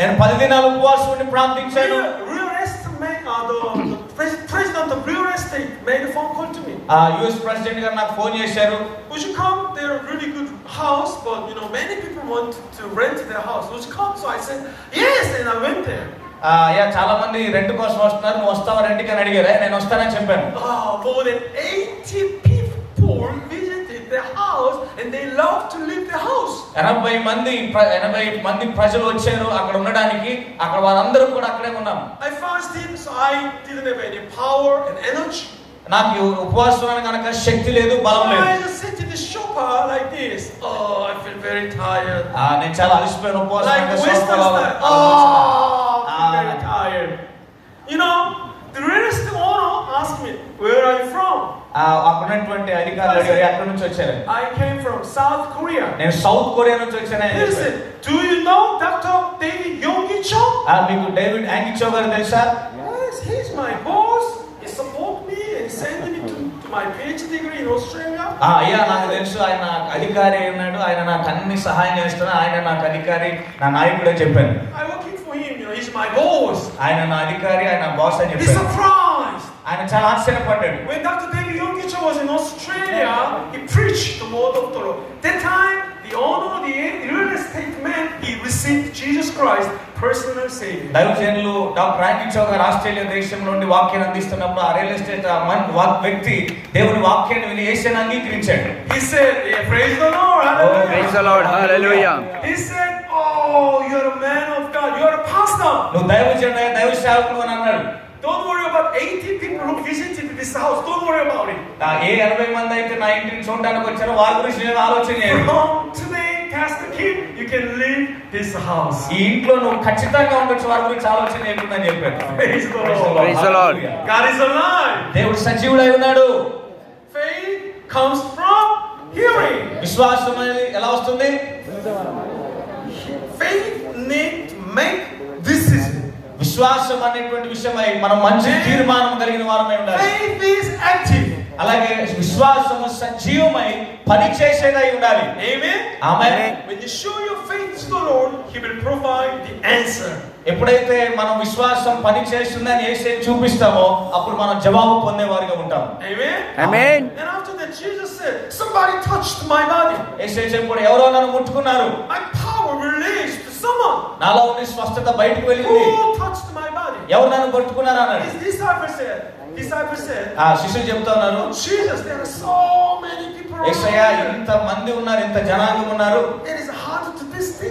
నేను 10 దినాలు ఉపవాసం ఉండి ప్రార్థించాను. Real estate the president of real estate made a phone call to me. US president గారు నాకు ఫోన్ చేశారు. Would you come? They're a really good house, but you know many people want to rent their house. Would you come? So I said yes, and I went there. చాలా మంది rent కోసం వస్తున్నారు, నువ్వు వస్తావా రెంట్కి అని అడిగారా, నేను వస్తానని చెప్పాను. More than 80 people visited their house and they love to leave their house. 80 మంది ప్రజలు వచ్చారు అక్కడ ఉండడానికి. అక్కడ వారందరూ కూడా అక్కడే ఉన్నాం. I fasted, so I didn't have any power and energy. నాకు ఉపవాసం కనుక శక్తి లేదు, బలం లేదు. I just sit in the sofa like this. Oh, I feel very tired. నేను చాలా అలసిపోయాను ఉపవాసం like కనుక Western style. Oh, I'm very tired. You know, the real estate owner asked me, where are you from? అక్కడ ఉన్నటువంటి అధికారులు అడిగారు ఎక్కడి నుంచి వచ్చారు. I came from South Korea. నేను సౌత్ కొరియా నుంచి వచ్చానని చెప్పాను. Do you know Dr. David Yonggi Cho? మీకు డేవిడ్ యాంగి చో గారు తెలుసా? Yes, he's my boss. He support me and send me to my PhD degree in Australia. అయ్యా నాకు తెలుసు, ఆయన అధికారి ఉన్నాడు, ఆయన నాకు అన్ని సహాయం చేస్తున్నాడు, ఆయన నాకు అధికారి, నా నాయకుడు అని చెప్పాను. I working for him, you know, he's my boss. ఆయన నా అధికారి, ఆయన బాస్ అని He's చెప్పాను. surprised. ఆయన చాలా ఆశ్చర్యపడ్డాడు. When Dr. David Yonggi Cho was in Australia, he preached the word of the Lord. That time, the owner, the real estate man, he received Jesus Christ, personal savior. దైవజనులు doctor యాంగి చో గారు Australia దేశం నుండి వాక్యాన్ని అందిస్తున్నప్పుడు ఆ real estate వ్యక్తి దేవుని వాక్యాన్ని విని యేసుని అంగీకరించాడు. He said, yeah, praise the Lord, hallelujah. Praise the Lord, hallelujah. He said, oh, you're a man of God, you're a pastor. నువ్వు దైవజనుడు, దైవ సేవకుడు అని అన్నాడు. Don't worry about 80 people who visited this house. Don't worry about it. 80 మంది అయితే నా ఇంటిని చూడడానికి వచ్చారో వాళ్ళ గురించి నేను ఆలోచన చేయను. From today, Pastor Kim, you can leave this house. ఈ ఇంట్లో నువ్వు ఖచ్చితంగా ఉండొచ్చు, వాళ్ళ గురించి ఆలోచన చేయకుందని చెప్పాను. Praise the Lord. Praise the Lord. God is alive. దేవుడు సజీవుడై ఉన్నాడు. Faith comes from hearing. విశ్వాసం అనేది ఎలా వస్తుంది? Faith need to make decision. విశ్వాసం అనేటువంటి విషయమై మనం మంచి తీర్మానం కలిగిన వారమై ఉండాలి. Faith is active. అలాగే విశ్వాసము సజీవమై పని చేసేదై ఉండాలి. Amen. Amen. When you show your faith to the Lord, He will provide the answer. ఎప్పుడైతే మనం విశ్వాసం పని చేస్తుందని యేసుని చూపిస్తామో అప్పుడు మనం జవాబు పొందేవారిగా ఉంటాం. Amen. Amen. And after that, Jesus said, "Somebody touched my body." యేసు చెప్పాడు, ఎవరో నన్ను ముట్టుకున్నారు, My power released to someone. నాలో ఉన్న స్వస్థత బయటకు వెళ్ళింది. Who touched my body? ఎవరు నన్ను పట్టుకున్నారు అన్నాడు. His disciples said, శిష్యులు చెప్తా ఉన్నారు, Jesus, there are so many people. యేసయ్యా ఇంత మంది ఉన్నారు, ఇంత జనాంగం ఉన్నారు, It is hard to this thing.